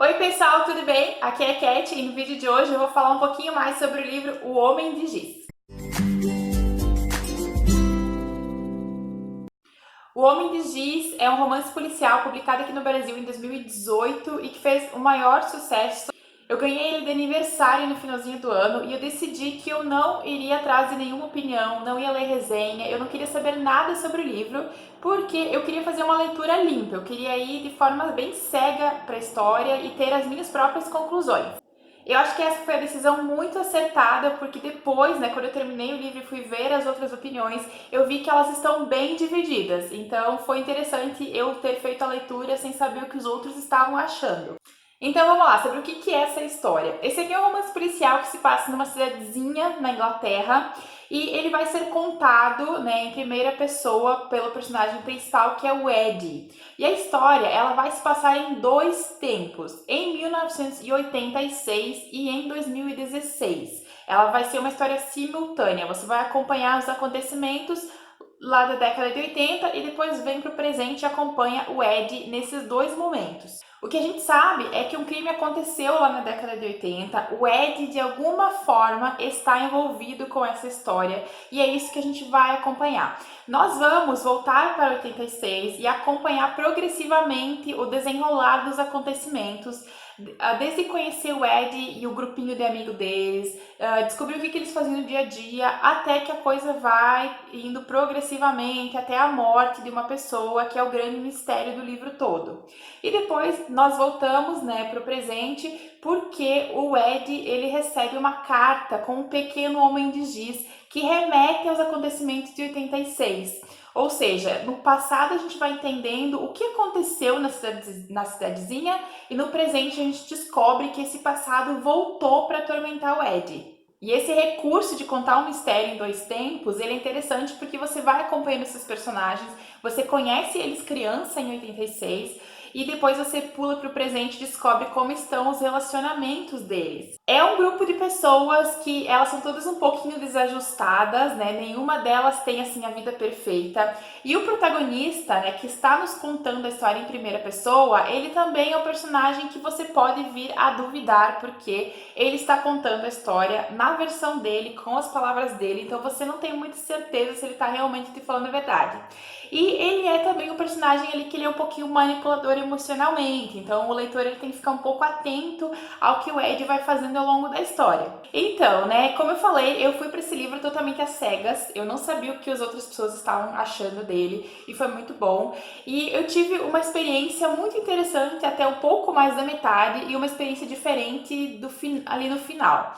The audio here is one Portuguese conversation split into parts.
Oi pessoal, tudo bem? Aqui é a Cat e no vídeo de hoje eu vou falar um pouquinho mais sobre o livro O Homem de Giz. O Homem de Giz é um romance policial publicado aqui no Brasil em 2018 e que fez o maior sucesso. Eu ganhei ele de aniversário no finalzinho do ano e eu decidi que eu não iria atrás de nenhuma opinião, não ia ler resenha, eu não queria saber nada sobre o livro, porque eu queria fazer uma leitura limpa, eu queria ir de forma bem cega para a história e ter as minhas próprias conclusões. Eu acho que essa foi a decisão muito acertada, porque depois, quando eu terminei o livro e fui ver as outras opiniões, eu vi que elas estão bem divididas. Então foi interessante eu ter feito a leitura sem saber o que os outros estavam achando. Então vamos lá, sobre o que é essa história. Esse aqui é um romance policial que se passa numa cidadezinha na Inglaterra e ele vai ser contado, em primeira pessoa pelo personagem principal, que é o Eddie. E a história, ela vai se passar em dois tempos, em 1986 e em 2016. Ela vai ser uma história simultânea, você vai acompanhar os acontecimentos lá da década de 80 e depois vem para o presente e acompanha o Ed nesses dois momentos. O que a gente sabe é que um crime aconteceu lá na década de 80, o Ed de alguma forma está envolvido com essa história e é isso que a gente vai acompanhar. Nós vamos voltar para 86 e acompanhar progressivamente o desenrolar dos acontecimentos, desde conhecer o Ed e o grupinho de amigo deles, descobrir o que eles faziam no dia a dia, até que a coisa vai indo progressivamente até a morte de uma pessoa, que é o grande mistério do livro todo. E depois nós voltamos, para o presente, porque o Ed ele recebe uma carta com um pequeno homem de giz que remete aos acontecimentos de 86. Ou seja, no passado a gente vai entendendo o que aconteceu na cidadezinha e no presente a gente descobre que esse passado voltou para atormentar o Ed. E esse recurso de contar um mistério em dois tempos, ele é interessante porque você vai acompanhando esses personagens, você conhece eles criança em 86 e depois você pula para o presente e descobre como estão os relacionamentos deles. É um grupo de pessoas que elas são todas um pouquinho desajustadas, Nenhuma delas tem assim a vida perfeita. E o protagonista, que está nos contando a história em primeira pessoa, ele também é o personagem que você pode vir a duvidar, porque ele está contando a história na versão dele, com as palavras dele, então você não tem muita certeza se ele está realmente te falando a verdade. E ele é também um personagem ali que ele é um pouquinho manipulador emocionalmente, então o leitor ele tem que ficar um pouco atento ao que o Ed vai fazendo ao longo da história. Então, como eu falei, eu fui para esse livro totalmente às cegas, eu não sabia o que as outras pessoas estavam achando dele e foi muito bom. E eu tive uma experiência muito interessante até um pouco mais da metade e uma experiência diferente ali no final.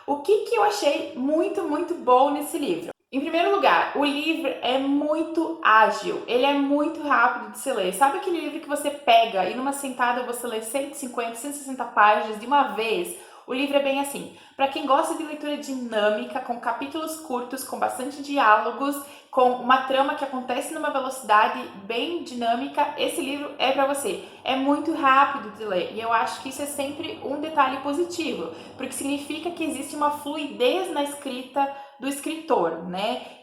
O que eu achei muito, muito bom nesse livro? Em primeiro lugar, o livro é muito ágil, ele é muito rápido de se ler. Sabe aquele livro que você pega e numa sentada você lê 150, 160 páginas de uma vez? O livro é bem assim. Para quem gosta de leitura dinâmica, com capítulos curtos, com bastante diálogos, com uma trama que acontece numa velocidade bem dinâmica, esse livro é para você. É muito rápido de ler e eu acho que isso é sempre um detalhe positivo, porque significa que existe uma fluidez na escrita do escritor,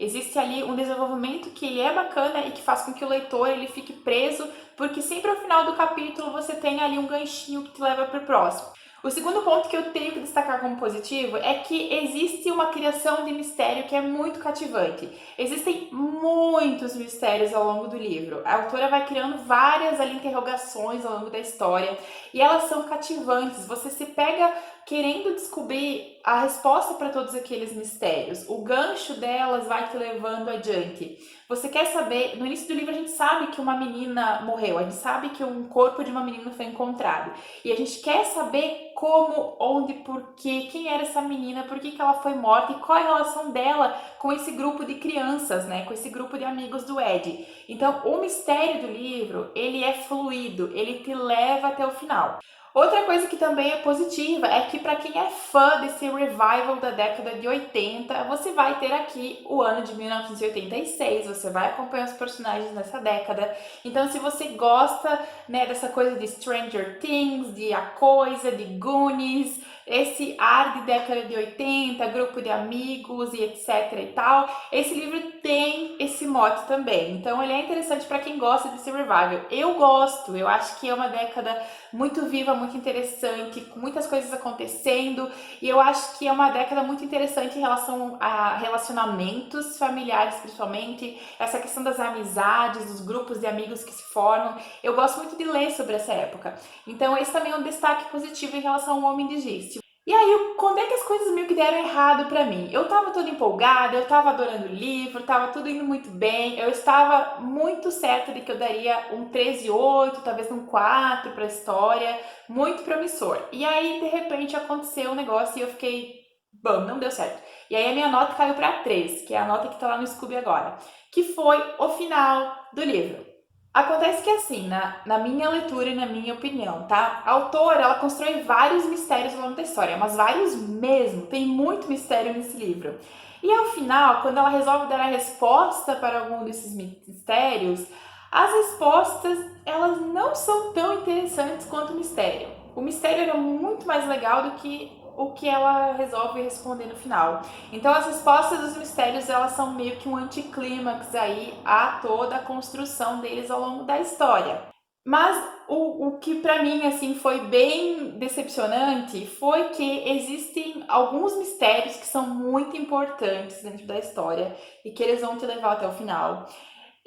Existe ali um desenvolvimento que ele é bacana e que faz com que o leitor ele fique preso, porque sempre ao final do capítulo você tem ali um ganchinho que te leva para o próximo. O segundo ponto que eu tenho que destacar como positivo é que existe uma criação de mistério que é muito cativante. Existem muitos mistérios ao longo do livro. A autora vai criando várias ali interrogações ao longo da história e elas são cativantes. Você se pega querendo descobrir a resposta para todos aqueles mistérios. O gancho delas vai te levando adiante. Você quer saber, no início do livro a gente sabe que uma menina morreu, a gente sabe que um corpo de uma menina foi encontrado. E a gente quer saber como, onde, por quê, quem era essa menina, por que ela foi morta e qual é a relação dela com esse grupo de crianças, com esse grupo de amigos do Ed. Então, o mistério do livro, ele é fluido, ele te leva até o final. Outra coisa que também é positiva é que para quem é fã desse revival da década de 80, você vai ter aqui o ano de 1986, você vai acompanhar os personagens nessa década. Então, se você gosta, dessa coisa de Stranger Things, de A Coisa, de Goonies, esse ar de década de 80, grupo de amigos e etc e tal, esse livro tem esse mote também. Então ele é interessante para quem gosta desse revival. Eu gosto, eu acho que é uma década muito viva, muito interessante, com muitas coisas acontecendo, e eu acho que é uma década muito interessante em relação a relacionamentos familiares, principalmente, essa questão das amizades, dos grupos de amigos que se formam. Eu gosto muito de ler sobre essa época. Então esse também é um destaque positivo em relação ao Homem de Giz. E aí, quando é que as coisas meio que deram errado pra mim? Eu tava toda empolgada, eu tava adorando o livro, tava tudo indo muito bem, eu estava muito certa de que eu daria um 13,8, talvez um 4 pra história, muito promissor. E aí, de repente, aconteceu um negócio e eu fiquei, bom, não deu certo. E aí a minha nota caiu pra 3, que é a nota que tá lá no Scooby agora, que foi o final do livro. Acontece que assim, na minha leitura e na minha opinião, tá? A autora, ela constrói vários mistérios ao longo da história, mas vários mesmo. Tem muito mistério nesse livro. E ao final, quando ela resolve dar a resposta para algum desses mistérios, as respostas, elas não são tão interessantes quanto o mistério. O mistério era muito mais legal do que o que ela resolve responder no final. Então as respostas dos mistérios, elas são meio que um anticlímax aí a toda a construção deles ao longo da história. Mas o que pra mim assim foi bem decepcionante foi que existem alguns mistérios que são muito importantes dentro da história e que eles vão te levar até o final.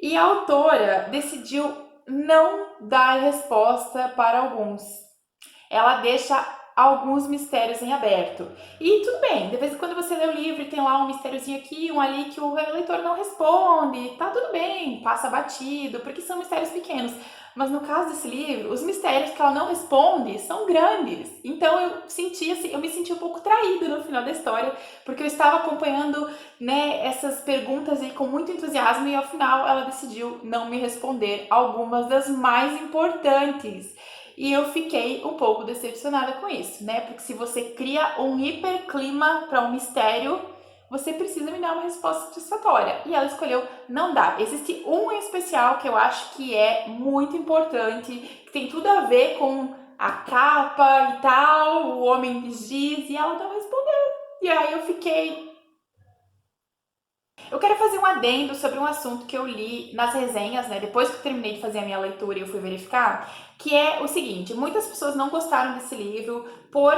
E a autora decidiu não dar resposta para alguns. Ela deixa alguns mistérios em aberto. E tudo bem, de vez em quando você lê o livro e tem lá um mistériozinho aqui, um ali que o leitor não responde, tá tudo bem, passa batido, porque são mistérios pequenos. Mas no caso desse livro, os mistérios que ela não responde são grandes. Então eu me senti um pouco traída no final da história, porque eu estava acompanhando, né, essas perguntas aí com muito entusiasmo e ao final ela decidiu não me responder algumas das mais importantes. E eu fiquei um pouco decepcionada com isso, né? Porque se você cria um hiperclima para um mistério, você precisa me dar uma resposta satisfatória. E ela escolheu não dar. Existe um em especial que eu acho que é muito importante, que tem tudo a ver com a capa e tal, o Homem de Giz, e ela não respondeu. E aí eu fiquei. Eu quero fazer um adendo sobre um assunto que eu li nas resenhas, né? Depois que eu terminei de fazer a minha leitura e eu fui verificar, que é o seguinte: muitas pessoas não gostaram desse livro por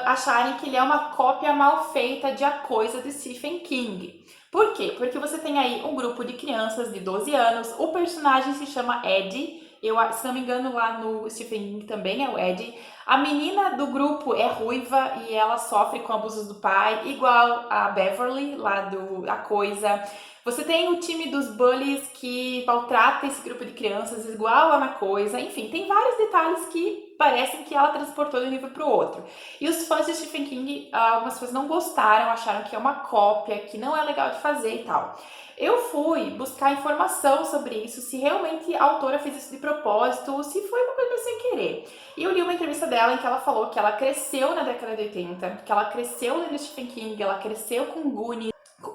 acharem que ele é uma cópia mal feita de A Coisa de Stephen King. Por quê? Porque você tem aí um grupo de crianças de 12 anos, o personagem se chama Ed. Se não me engano, lá no Stephen King também é o Ed. A menina do grupo é ruiva e ela sofre com abusos do pai, igual a Beverly, lá do A Coisa. Você tem o time dos bullies que maltrata esse grupo de crianças igual a Na Coisa. Enfim, tem vários detalhes que parecem que ela transportou de um livro para o outro. E os fãs de Stephen King, algumas pessoas não gostaram, acharam que é uma cópia, que não é legal de fazer e tal. Eu fui buscar informação sobre isso, se realmente a autora fez isso de propósito ou se foi uma coisa sem querer. E eu li uma entrevista dela em que ela falou que ela cresceu na década de 80, que ela cresceu lendo Stephen King, ela cresceu com Goonies,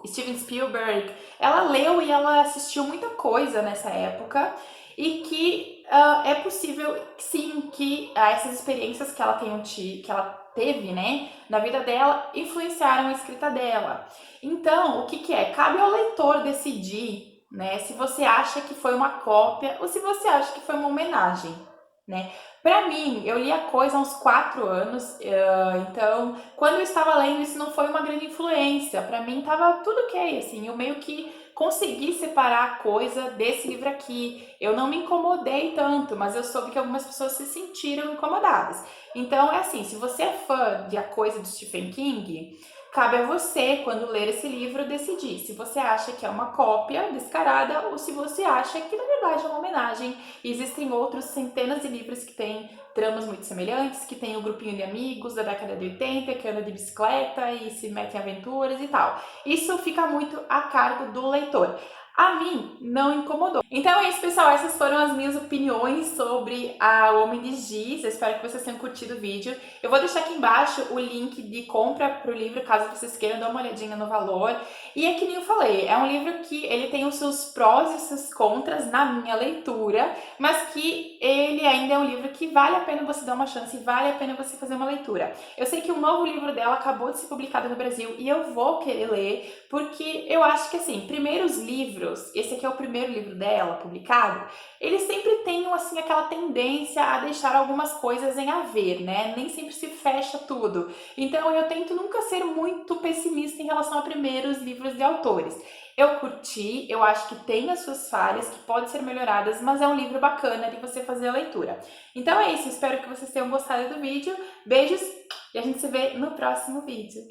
Steven Spielberg, ela leu e ela assistiu muita coisa nessa época e que é possível, sim, que essas experiências que ela teve, né, na vida dela, influenciaram a escrita dela. Então, o que é? Cabe ao leitor decidir, né, se você acha que foi uma cópia ou se você acha que foi uma homenagem, né? Para mim, eu li A Coisa há uns 4 anos, então, quando eu estava lendo, isso não foi uma grande influência. Para mim, tava tudo ok, assim, eu meio que consegui separar a coisa desse livro aqui. Eu não me incomodei tanto, mas eu soube que algumas pessoas se sentiram incomodadas. Então, é assim, se você é fã de A Coisa de Stephen King, cabe a você, quando ler esse livro, decidir se você acha que é uma cópia descarada ou se você acha que, na verdade, é uma homenagem. E existem outros centenas de livros que têm tramas muito semelhantes, que tem o grupinho de amigos da década de 80, que anda de bicicleta e se mete em aventuras e tal. Isso fica muito a cargo do leitor. A mim não incomodou. Então é isso, pessoal. Essas foram as minhas opiniões sobre a Homem de Giz. Eu espero que vocês tenham curtido o vídeo. Eu vou deixar aqui embaixo o link de compra para o livro, caso vocês queiram dar uma olhadinha no valor. E é que nem eu falei, é um livro que ele tem os seus prós e os seus contras na minha leitura, mas que ele ainda é um livro que vale a pena você dar uma chance, vale a pena você fazer uma leitura. Eu sei que um novo livro dela acabou de ser publicado no Brasil e eu vou querer ler, porque eu acho que, assim, primeiro os livros livros, esse aqui é o primeiro livro dela publicado, eles sempre têm assim aquela tendência a deixar algumas coisas em haver, né? Nem sempre se fecha tudo. Então eu tento nunca ser muito pessimista em relação a primeiros livros de autores. Eu curti, eu acho que tem as suas falhas que podem ser melhoradas, mas é um livro bacana de você fazer a leitura. Então é isso, espero que vocês tenham gostado do vídeo. Beijos e a gente se vê no próximo vídeo.